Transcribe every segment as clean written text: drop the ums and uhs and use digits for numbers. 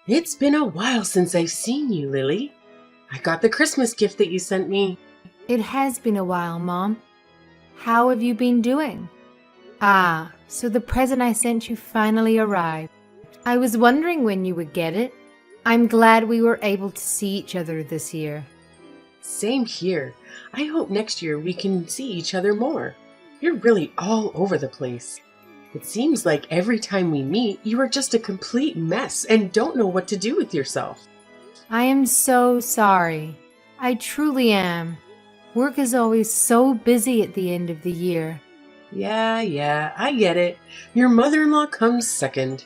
It's been a while since I've seen you, Lily. I got the Christmas gift that you sent me. It has been a while, Mom. How have you been doing? Ah, so the present I sent you finally arrived. I was wondering when you would get it. I'm glad we were able to see each other this year. Same here. I hope next year we can see each other more. You're really all over the place. It seems like every time we meet, you are just a complete mess and don't know what to do with yourself. I am so sorry. I truly am. Work is always so busy at the end of the year. Yeah, I get it. Your mother-in-law comes second.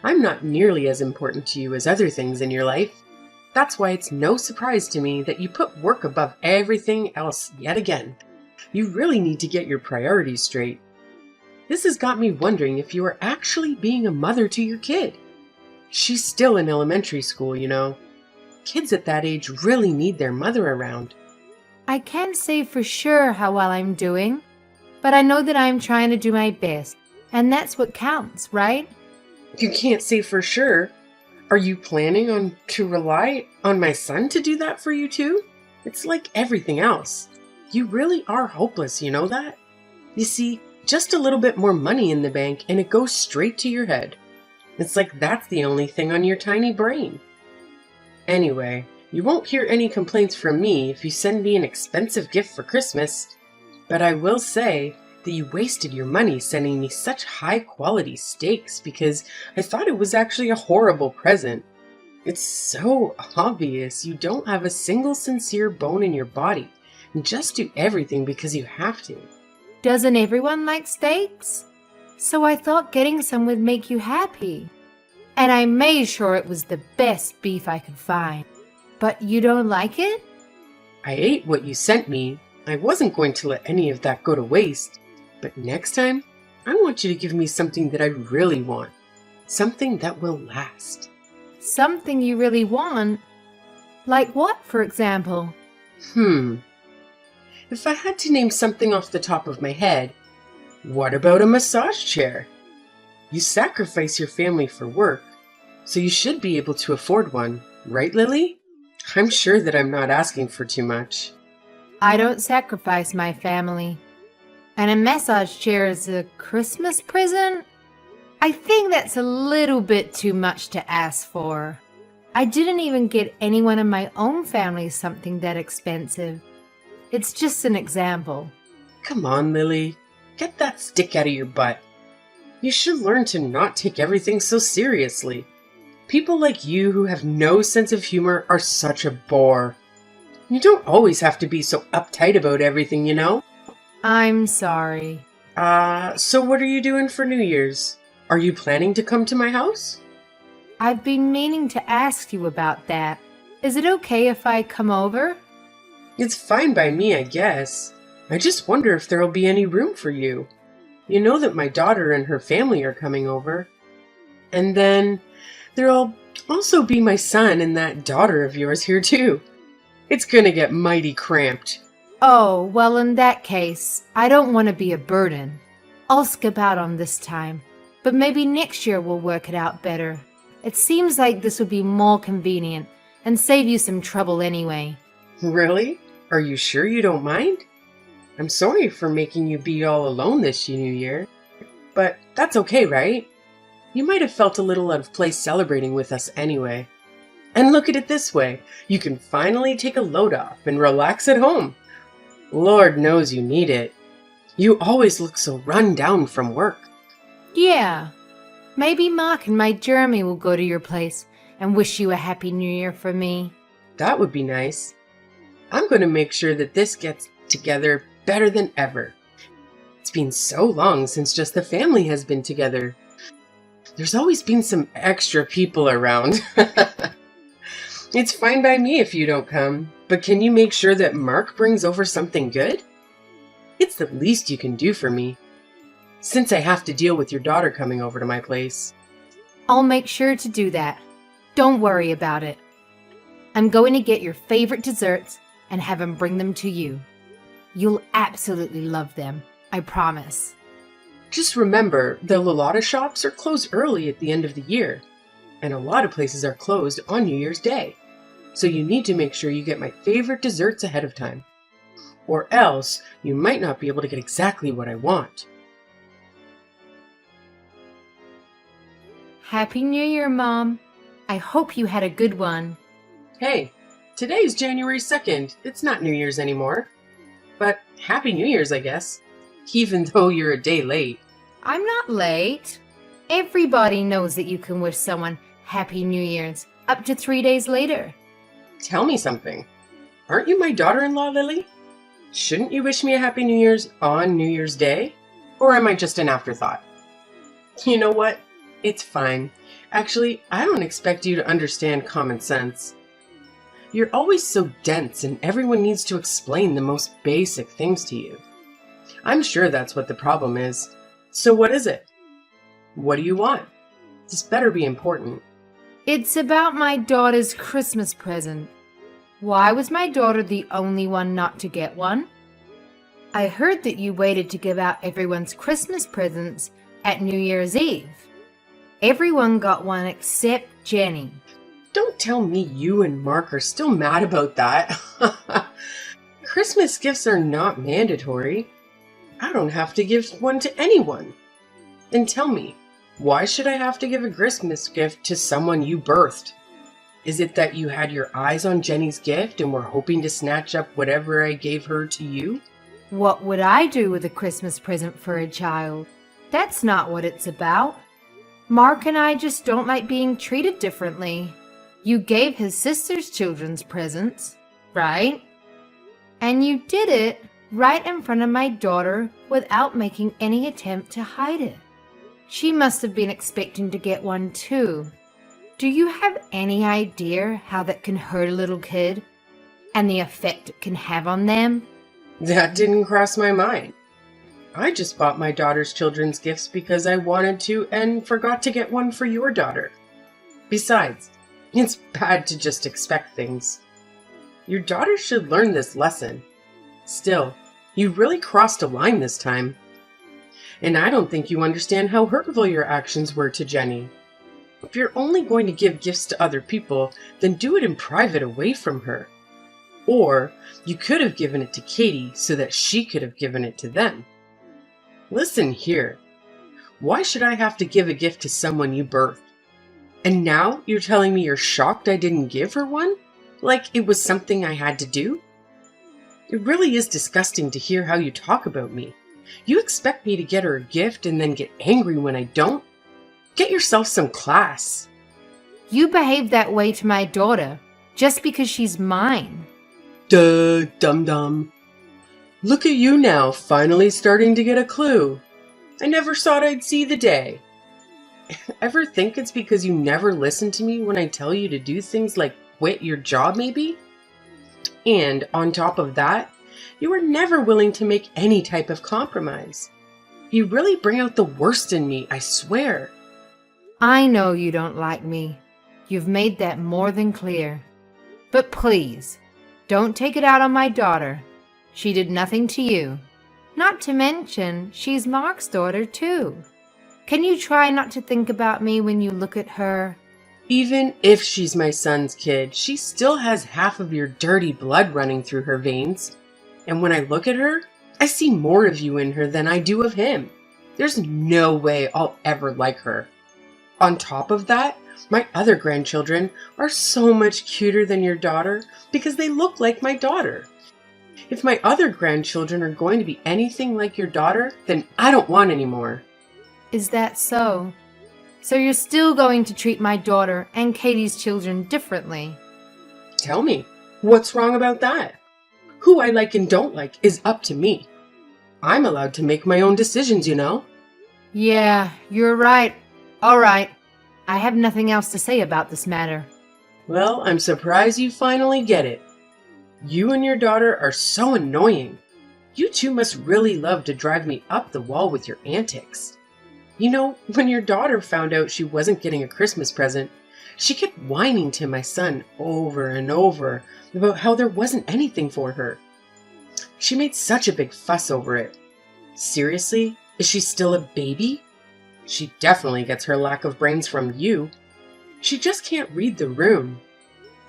I'm not nearly as important to you as other things in your life. That's why it's no surprise to me that you put work above everything else yet again. You really need to get your priorities straight. This has got me wondering if you are actually being a mother to your kid. She's still in elementary school, you know. Kids at that age really need their mother around. I can't say for sure how well I'm doing, but I know that I'm trying to do my best, and that's what counts, right? You can't say for sure. Are you planning to rely on my son to do that for you too? It's like everything else. You really are hopeless, you know that? You see, just a little bit more money in the bank and it goes straight to your head. It's like that's the only thing on your tiny brain. Anyway, you won't hear any complaints from me if you send me an expensive gift for Christmas, but I will say that you wasted your money sending me such high-quality steaks because I thought it was actually a horrible present. It's so obvious you don't have a single sincere bone in your body and just do everything because you have to. Doesn't everyone like steaks? So I thought getting some would make you happy. And I made sure it was the best beef I could find. But you don't like it? I ate what you sent me. I wasn't going to let any of that go to waste. But next time, I want you to give me something that I really want. Something that will last. Something you really want? Like what, for example? If I had to name something off the top of my head, what about a massage chair? You sacrifice your family for work, so you should be able to afford one, right, Lily? I'm sure that I'm not asking for too much. I don't sacrifice my family. And a massage chair is a Christmas present? I think that's a little bit too much to ask for. I didn't even get anyone in my own family something that expensive. It's just an example. Come on, Lily. Get that stick out of your butt. You should learn to not take everything so seriously. People like you who have no sense of humor are such a bore. You don't always have to be so uptight about everything, you know? I'm sorry. So what are you doing for New Year's? Are you planning to come to my house? I've been meaning to ask you about that. Is it okay if I come over? It's fine by me, I guess. I just wonder if there'll be any room for you. You know that my daughter and her family are coming over. And then there'll also be my son and that daughter of yours here too. It's gonna get mighty cramped. Oh, well, in that case, I don't want to be a burden. I'll skip out on this time, but maybe next year we'll work it out better. It seems like this would be more convenient and save you some trouble anyway. Really? Are you sure you don't mind? I'm sorry for making you be all alone this New Year, but that's okay, right? You might have felt a little out of place celebrating with us anyway. And look at it this way, you can finally take a load off and relax at home. Lord knows you need it. You always look so run down from work. Yeah, maybe Mark and my Jeremy will go to your place and wish you a Happy New Year for me. That would be nice. I'm going to make sure that this gets together better than ever. It's been so long since just the family has been together. There's always been some extra people around. It's fine by me if you don't come, but can you make sure that Mark brings over something good? It's the least you can do for me, since I have to deal with your daughter coming over to my place. I'll make sure to do that. Don't worry about it. I'm going to get your favorite desserts and have him bring them to you. You'll absolutely love them, I promise. Just remember, the Lolata shops are closed early at the end of the year. and a lot of places are closed on New Year's Day. So you need to make sure you get my favorite desserts ahead of time. Or else you might not be able to get exactly what I want. Happy New Year, Mom. I hope you had a good one. Hey, today's January 2nd. It's not New Year's anymore. But Happy New Year's, I guess. Even though you're a day late. I'm not late. Everybody knows that you can wish someone Happy New Year's up to 3 days later. Tell me something. Aren't you my daughter-in-law, Lily? Shouldn't you wish me a Happy New Year's on New Year's Day? Or am I just an afterthought? You know what? It's fine. Actually, I don't expect you to understand common sense. You're always so dense and everyone needs to explain the most basic things to you. I'm sure that's what the problem is. So what is it? What do you want? This better be important. It's about my daughter's Christmas present. Why was my daughter the only one not to get one? I heard that you waited to give out everyone's Christmas presents at New Year's Eve. Everyone got one except Jenny. Don't tell me you and Mark are still mad about that. Christmas gifts are not mandatory. I don't have to give one to anyone. And tell me, why should I have to give a Christmas gift to someone you birthed? Is it that you had your eyes on Jenny's gift and were hoping to snatch up whatever I gave her to you? What would I do with a Christmas present for a child? That's not what it's about. Mark and I just don't like being treated differently. You gave his sister's children's presents, right? And you did it right in front of my daughter without making any attempt to hide it. She must have been expecting to get one too. Do you have any idea how that can hurt a little kid and the effect it can have on them? That didn't cross my mind. I just bought my daughter's children's gifts because I wanted to and forgot to get one for your daughter. Besides, it's bad to just expect things. Your daughter should learn this lesson. Still, you really crossed a line this time. And I don't think you understand how hurtful your actions were to Jenny. If you're only going to give gifts to other people, then do it in private away from her. Or you could have given it to Katie so that she could have given it to them. Listen here. Why should I have to give a gift to someone you birthed? And now you're telling me you're shocked I didn't give her one? Like it was something I had to do? It really is disgusting to hear how you talk about me. You expect me to get her a gift and then get angry when I don't? Get yourself some class. You behave that way to my daughter just because she's mine. Duh, dum-dum. Look at you now, finally starting to get a clue. I never thought I'd see the day. Ever think it's because you never listen to me when I tell you to do things like quit your job maybe? And on top of that, you are never willing to make any type of compromise. You really bring out the worst in me, I swear. I know you don't like me. You've made that more than clear. But please, don't take it out on my daughter. She did nothing to you. Not to mention, she's Mark's daughter too. Can you try not to think about me when you look at her? Even if she's my son's kid, she still has half of your dirty blood running through her veins. And when I look at her, I see more of you in her than I do of him. There's no way I'll ever like her. On top of that, my other grandchildren are so much cuter than your daughter because they look like my daughter. If my other grandchildren are going to be anything like your daughter, then I don't want any more. Is that so? So you're still going to treat my daughter and Katie's children differently? Tell me, what's wrong about that? Who I like and don't like is up to me. I'm allowed to make my own decisions, you know? Yeah, you're right. All right. I have nothing else to say about this matter. Well, I'm surprised you finally get it. You and your daughter are so annoying. You two must really love to drive me up the wall with your antics. You know, when your daughter found out she wasn't getting a Christmas present, she kept whining to my son over and over about how there wasn't anything for her. She made such a big fuss over it. Seriously? Is she still a baby? She definitely gets her lack of brains from you. She just can't read the room.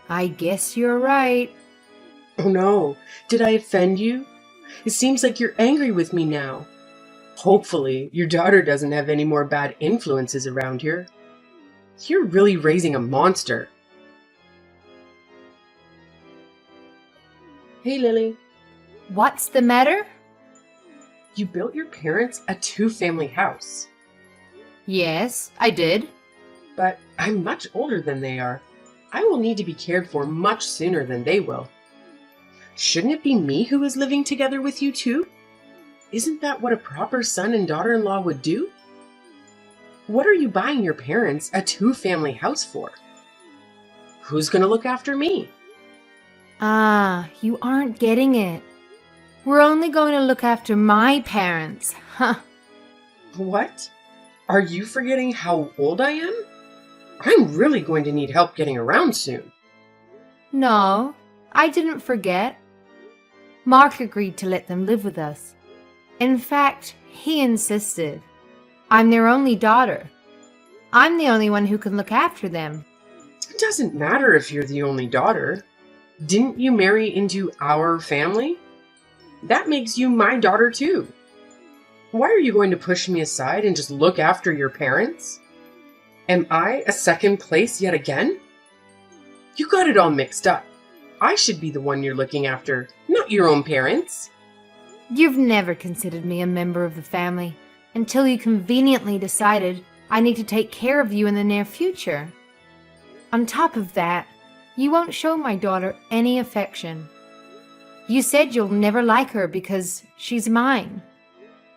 I guess you're right. Oh no, did I offend you? It seems like you're angry with me now. Hopefully, your daughter doesn't have any more bad influences around here. You're really raising a monster. Hey, Lily. What's the matter? You built your parents a two-family house. Yes, I did. But I'm much older than they are. I will need to be cared for much sooner than they will. Shouldn't it be me who is living together with you too? Isn't that what a proper son and daughter-in-law would do? What are you buying your parents a two-family house for? Who's going to look after me? Ah, you aren't getting it. We're only going to look after my parents. Huh. What? Are you forgetting how old I am? I'm really going to need help getting around soon. No, I didn't forget. Mark agreed to let them live with us. In fact, he insisted. I'm their only daughter. I'm the only one who can look after them. It doesn't matter if you're the only daughter. Didn't you marry into our family? That makes you my daughter too. Why are you going to push me aside and just look after your parents? Am I a second place yet again? You got it all mixed up. I should be the one you're looking after, not your own parents. You've never considered me a member of the family until you conveniently decided I need to take care of you in the near future. On top of that, you won't show my daughter any affection. You said you'll never like her because she's mine.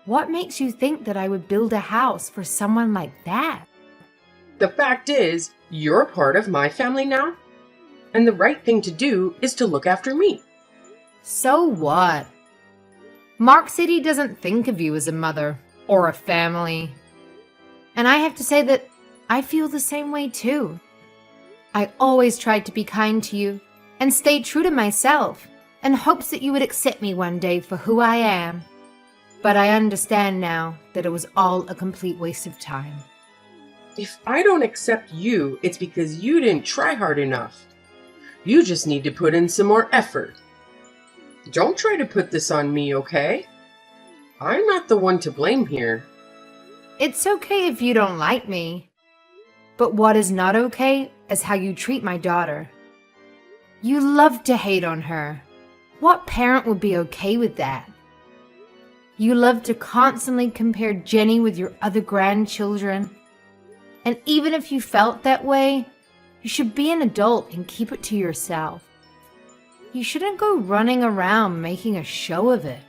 What makes you think that I would build a house for someone like that? The fact is, you're part of my family now, and the right thing to do is to look after me. So what? Mark said he doesn't think of you as a mother or a family. And I have to say that I feel the same way too. I always tried to be kind to you and stay true to myself in hopes that you would accept me one day for who I am. But I understand now that it was all a complete waste of time. If I don't accept you, it's because you didn't try hard enough. You just need to put in some more effort. Don't try to put this on me, okay? I'm not the one to blame here. It's okay if you don't like me. But what is not okay is how you treat my daughter. You love to hate on her. What parent would be okay with that? You love to constantly compare Jenny with your other grandchildren. And even if you felt that way, you should be an adult and keep it to yourself. You shouldn't go running around making a show of it.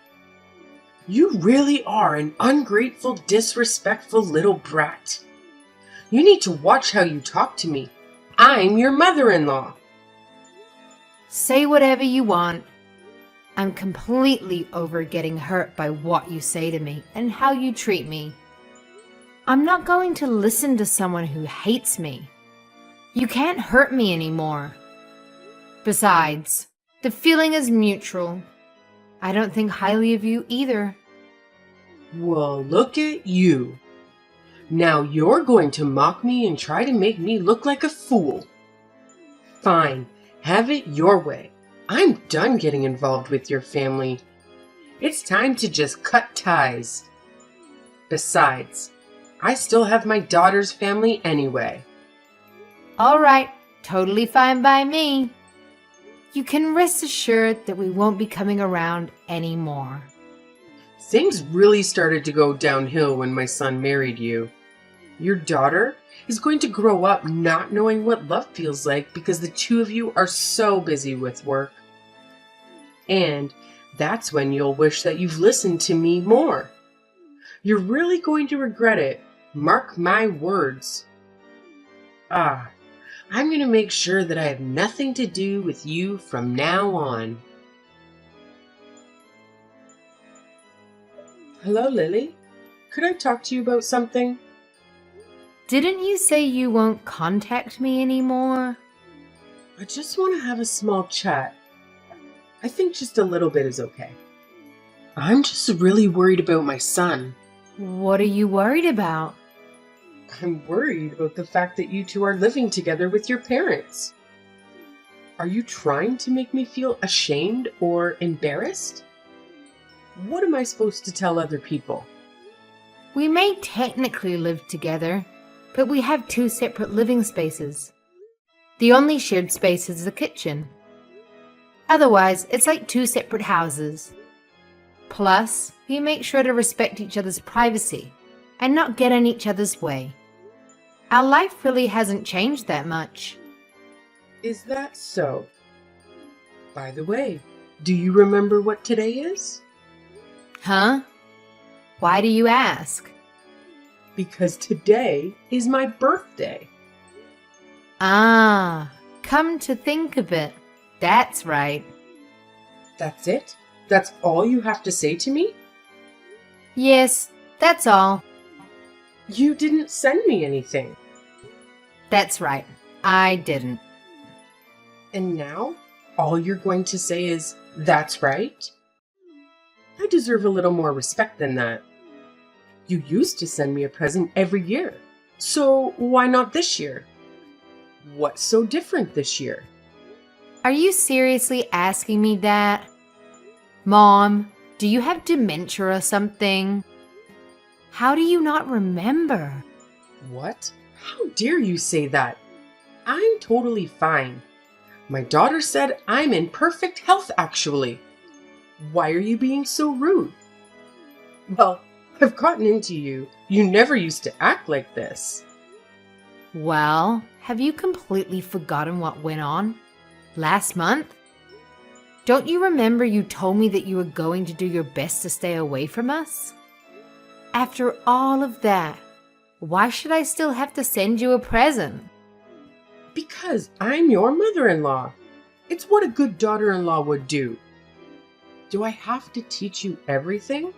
You really are an ungrateful, disrespectful little brat. You need to watch how you talk to me. I'm your mother-in-law. Say whatever you want. I'm completely over getting hurt by what you say to me and how you treat me. I'm not going to listen to someone who hates me. You can't hurt me anymore. Besides, the feeling is mutual. I don't think highly of you either. Well, look at you. Now you're going to mock me and try to make me look like a fool. Fine, have it your way. I'm done getting involved with your family. It's time to just cut ties. Besides, I still have my daughter's family anyway. All right, totally fine by me. You can rest assured that we won't be coming around anymore. Things really started to go downhill when my son married you. Your daughter is going to grow up not knowing what love feels like because the two of you are so busy with work. And that's when you'll wish that you've listened to me more. You're really going to regret it. Mark my words. I'm going to make sure that I have nothing to do with you from now on. Hello, Lily. Could I talk to you about something? Didn't you say you won't contact me anymore? I just want to have a small chat. I think just a little bit is okay. I'm just really worried about my son. What are you worried about? I'm worried about the fact that you two are living together with your parents. Are you trying to make me feel ashamed or embarrassed? What am I supposed to tell other people? We may technically live together, but we have two separate living spaces. The only shared space is the kitchen. Otherwise, it's like two separate houses. Plus, we make sure to respect each other's privacy and not get in each other's way. Our life really hasn't changed that much. Is that so? By the way, do you remember what today is? Huh? Why do you ask? Because today is my birthday. Ah, come to think of it, that's right. That's it? That's all you have to say to me? Yes, that's all. You didn't send me anything. That's right, I didn't. And now, all you're going to say is, that's right? I deserve a little more respect than that. You used to send me a present every year. So why not this year? What's so different this year? Are you seriously asking me that? Mom, do you have dementia or something? How do you not remember? What? How dare you say that? I'm totally fine. My daughter said I'm in perfect health, actually. Why are you being so rude? Well, I've gotten into you. You never used to act like this. Well, have you completely forgotten what went on last month? Don't you remember you told me that you were going to do your best to stay away from us? After all of that, why should I still have to send you a present? Because I'm your mother-in-law. It's what a good daughter-in-law would do. Do I have to teach you everything?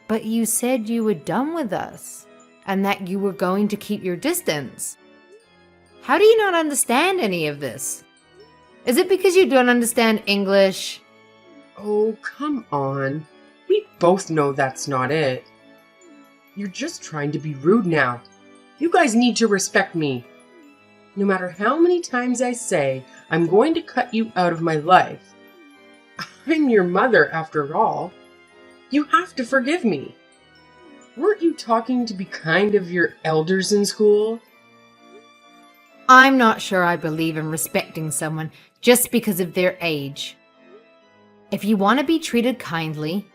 But you said you were done with us and that you were going to keep your distance. How do you not understand any of this? Is it because you don't understand English? Oh, come on. We both know that's not it. You're just trying to be rude now. You guys need to respect me. No matter how many times I say I'm going to cut you out of my life, I'm your mother after all. You have to forgive me. Weren't you talking to be kind of your elders in school? I'm not sure I believe in respecting someone just because of their age. If you want to be treated kindly,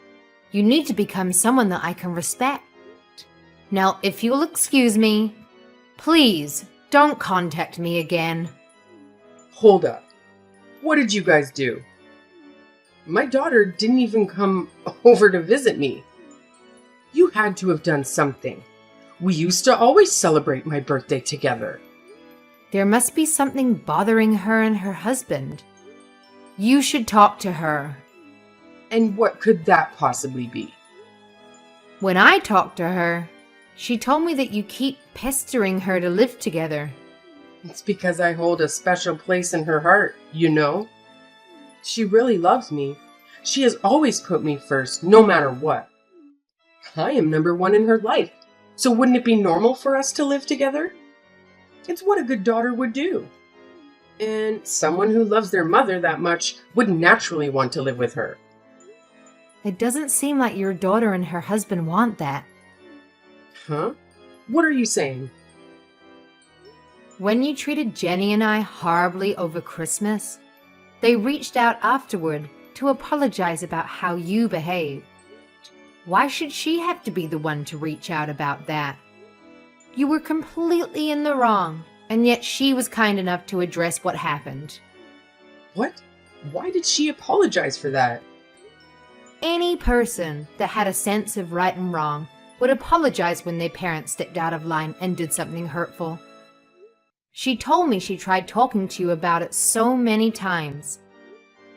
you need to become someone that I can respect. Now, if you'll excuse me, please don't contact me again. Hold up. What did you guys do? My daughter didn't even come over to visit me. You had to have done something. We used to always celebrate my birthday together. There must be something bothering her and her husband. You should talk to her. And what could that possibly be? When I talked to her, she told me that you keep pestering her to live together. It's because I hold a special place in her heart, you know? She really loves me. She has always put me first, no matter what. I am number one in her life, so wouldn't it be normal for us to live together? It's what a good daughter would do. And someone who loves their mother that much would naturally want to live with her. It doesn't seem like your daughter and her husband want that. Huh? What are you saying? When you treated Jenny and I horribly over Christmas, they reached out afterward to apologize about how you behaved. Why should she have to be the one to reach out about that? You were completely in the wrong, and yet she was kind enough to address what happened. What? Why did she apologize for that? Any person that had a sense of right and wrong would apologize when their parents stepped out of line and did something hurtful. She told me she tried talking to you about it so many times.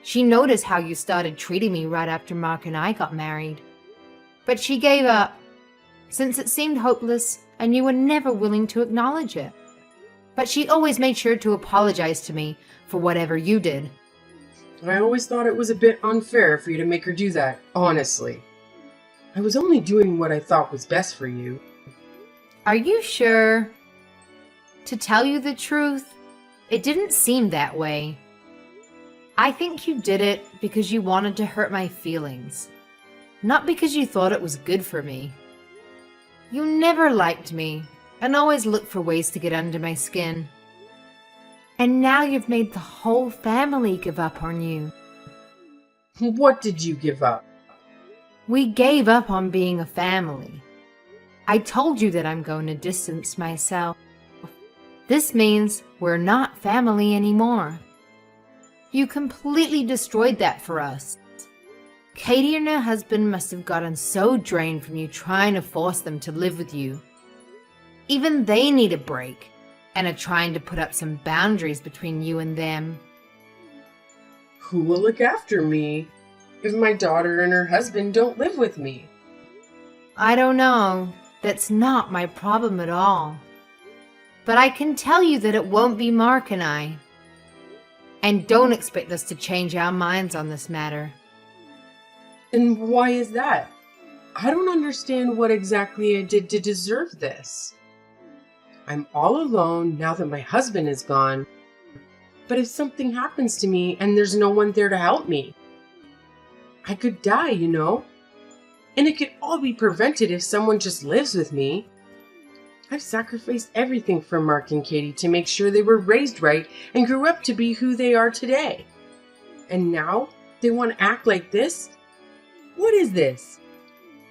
She noticed how you started treating me right after Mark and I got married. But she gave up, since it seemed hopeless and you were never willing to acknowledge it. But she always made sure to apologize to me for whatever you did. I always thought it was a bit unfair for you to make her do that, honestly. I was only doing what I thought was best for you. Are you sure? To tell you the truth, it didn't seem that way. I think you did it because you wanted to hurt my feelings, not because you thought it was good for me. You never liked me and always looked for ways to get under my skin. And now you've made the whole family give up on you. What did you give up? We gave up on being a family. I told you that I'm going to distance myself. This means we're not family anymore. You completely destroyed that for us. Katie and her husband must have gotten so drained from you trying to force them to live with you. Even they need a break and are trying to put up some boundaries between you and them. Who will look after me if my daughter and her husband don't live with me? I don't know. That's not my problem at all. But I can tell you that it won't be Mark and I. And don't expect us to change our minds on this matter. And why is that? I don't understand what exactly I did to deserve this. I'm all alone now that my husband is gone. But if something happens to me and there's no one there to help me, I could die, you know? And it could all be prevented if someone just lives with me. I've sacrificed everything for Mark and Katie to make sure they were raised right and grew up to be who they are today. And now they want to act like this? What is this?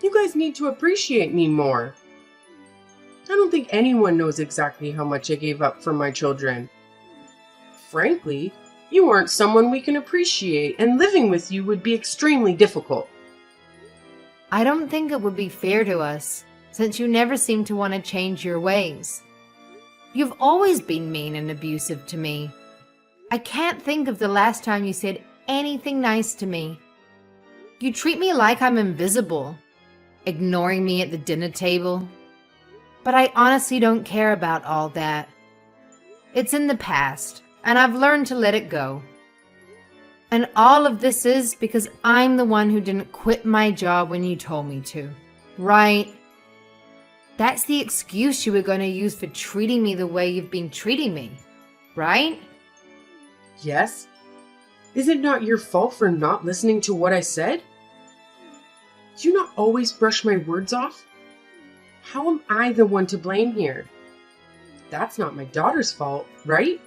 You guys need to appreciate me more. I don't think anyone knows exactly how much I gave up for my children. Frankly, you aren't someone we can appreciate, and living with you would be extremely difficult. I don't think it would be fair to us, since you never seem to want to change your ways. You've always been mean and abusive to me. I can't think of the last time you said anything nice to me. You treat me like I'm invisible, ignoring me at the dinner table. But I honestly don't care about all that. It's in the past, and I've learned to let it go. And all of this is because I'm the one who didn't quit my job when you told me to, right? That's the excuse you were going to use for treating me the way you've been treating me, right? Yes? Is it not your fault for not listening to what I said? Do you not always brush my words off? How am I the one to blame here? That's not my daughter's fault, right?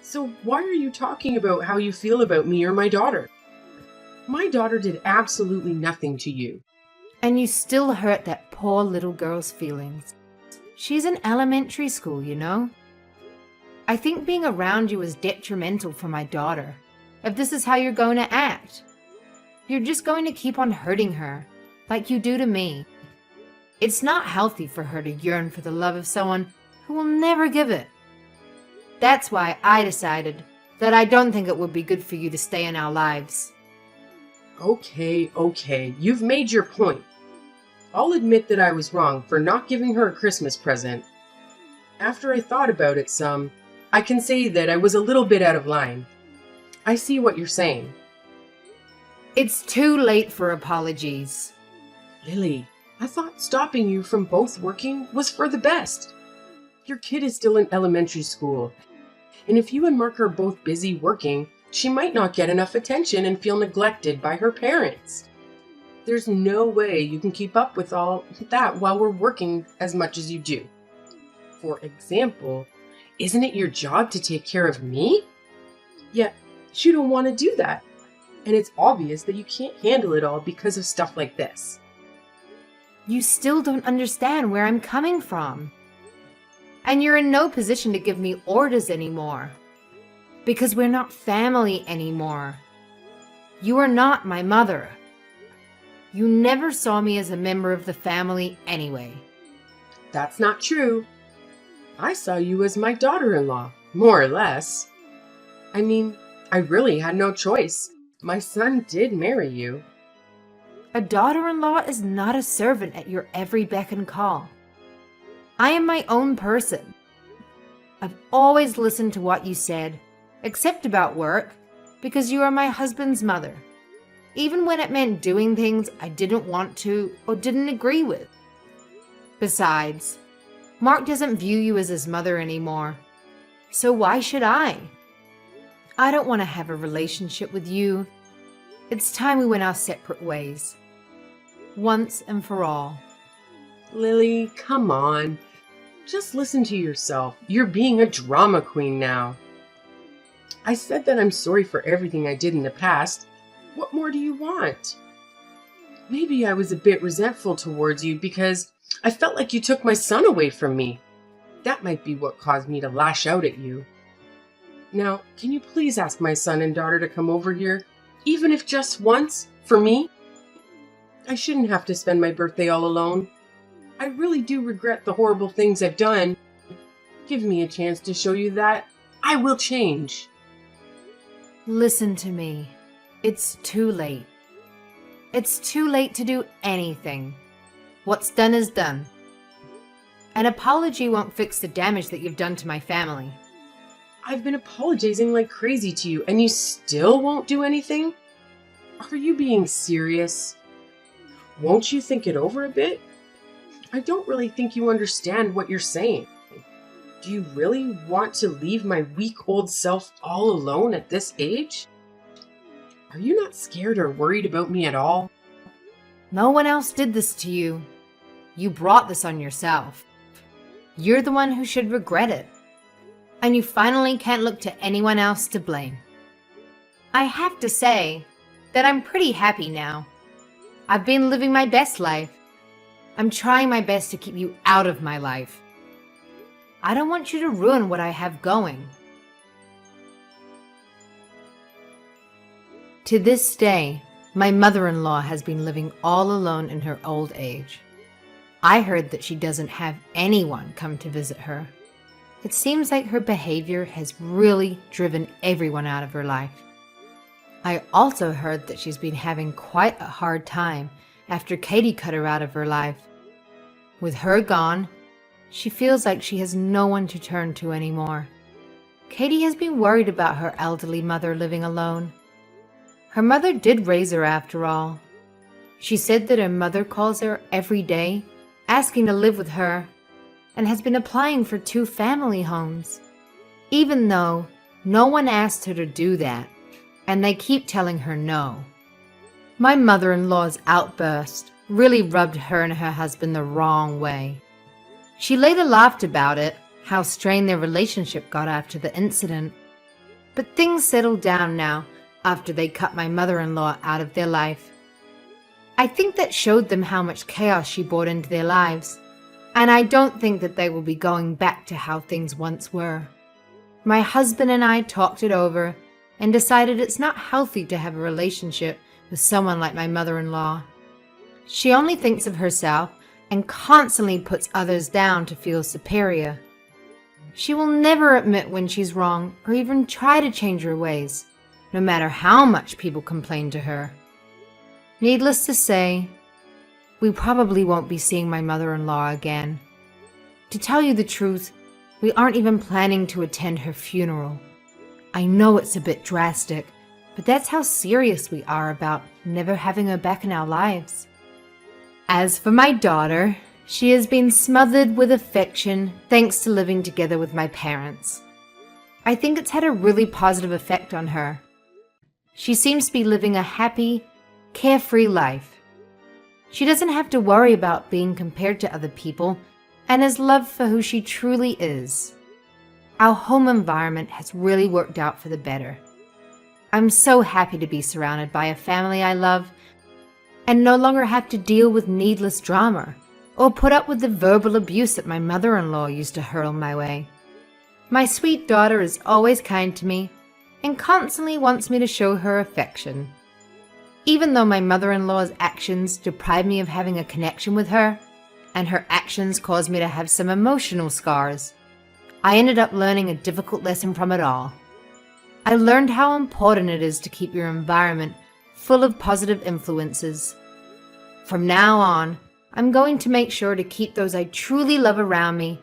So why are you talking about how you feel about me or my daughter? My daughter did absolutely nothing to you. And you still hurt that poor little girl's feelings. She's in elementary school, you know? I think being around you is detrimental for my daughter, if this is how you're going to act. You're just going to keep on hurting her, like you do to me. It's not healthy for her to yearn for the love of someone who will never give it. That's why I decided that I don't think it would be good for you to stay in our lives. Okay, you've made your point. I'll admit that I was wrong for not giving her a Christmas present. After I thought about it some, I can say that I was a little bit out of line. I see what you're saying. It's too late for apologies. Lily, I thought stopping you from both working was for the best. Your kid is still in elementary school, and if you and Mark are both busy working, she might not get enough attention and feel neglected by her parents. There's no way you can keep up with all that while we're working as much as you do. For example, isn't it your job to take care of me? Yet, you don't want to do that. And it's obvious that you can't handle it all because of stuff like this. You still don't understand where I'm coming from. And you're in no position to give me orders anymore. Because we're not family anymore. You are not my mother. You never saw me as a member of the family anyway. That's not true. I saw you as my daughter-in-law, more or less. I mean, I really had no choice. My son did marry you. A daughter-in-law is not a servant at your every beck and call. I am my own person. I've always listened to what you said, except about work, because you are my husband's mother, even when it meant doing things I didn't want to or didn't agree with. Besides, Mark doesn't view you as his mother anymore. So why should I? I don't want to have a relationship with you. It's time we went our separate ways. Once and for all. Lily, come on. Just listen to yourself. You're being a drama queen now. I said that I'm sorry for everything I did in the past. What more do you want? Maybe I was a bit resentful towards you because I felt like you took my son away from me. That might be what caused me to lash out at you. Now, can you please ask my son and daughter to come over here, even if just once, for me? I shouldn't have to spend my birthday all alone. I really do regret the horrible things I've done. Give me a chance to show you that I will change. Listen to me. It's too late. It's too late to do anything. What's done is done. An apology won't fix the damage that you've done to my family. I've been apologizing like crazy to you, and you still won't do anything? Are you being serious? Won't you think it over a bit? I don't really think you understand what you're saying. Do you really want to leave my weak old self all alone at this age? Are you not scared or worried about me at all? No one else did this to you. You brought this on yourself. You're the one who should regret it. And you finally can't look to anyone else to blame. I have to say that I'm pretty happy now. I've been living my best life. I'm trying my best to keep you out of my life. I don't want you to ruin what I have going. To this day, my mother-in-law has been living all alone in her old age. I heard that she doesn't have anyone come to visit her. It seems like her behavior has really driven everyone out of her life. I also heard that she's been having quite a hard time after Katie cut her out of her life. With her gone, she feels like she has no one to turn to anymore. Katie has been worried about her elderly mother living alone. Her mother did raise her after all. She said that her mother calls her every day, asking to live with her, and has been applying for 2 family homes, even though no one asked her to do that, and they keep telling her no. My mother-in-law's outburst really rubbed her and her husband the wrong way. She later laughed about it, how strained their relationship got after the incident. But things settled down now after they cut my mother-in-law out of their life. I think that showed them how much chaos she brought into their lives, and I don't think that they will be going back to how things once were. My husband and I talked it over and decided it's not healthy to have a relationship with someone like my mother-in-law. She only thinks of herself and constantly puts others down to feel superior. She will never admit when she's wrong or even try to change her ways, no matter how much people complain to her. Needless to say, we probably won't be seeing my mother-in-law again. To tell you the truth, we aren't even planning to attend her funeral. I know it's a bit drastic, but that's how serious we are about never having her back in our lives. As for my daughter, she has been smothered with affection thanks to living together with my parents. I think it's had a really positive effect on her. She seems to be living a happy, carefree life. She doesn't have to worry about being compared to other people and is loved for who she truly is. Our home environment has really worked out for the better. I'm so happy to be surrounded by a family I love and no longer have to deal with needless drama or put up with the verbal abuse that my mother-in-law used to hurl my way. My sweet daughter is always kind to me and constantly wants me to show her affection. Even though my mother-in-law's actions deprive me of having a connection with her, and her actions cause me to have some emotional scars, I ended up learning a difficult lesson from it all. I learned how important it is to keep your environment full of positive influences. From now on, I'm going to make sure to keep those I truly love around me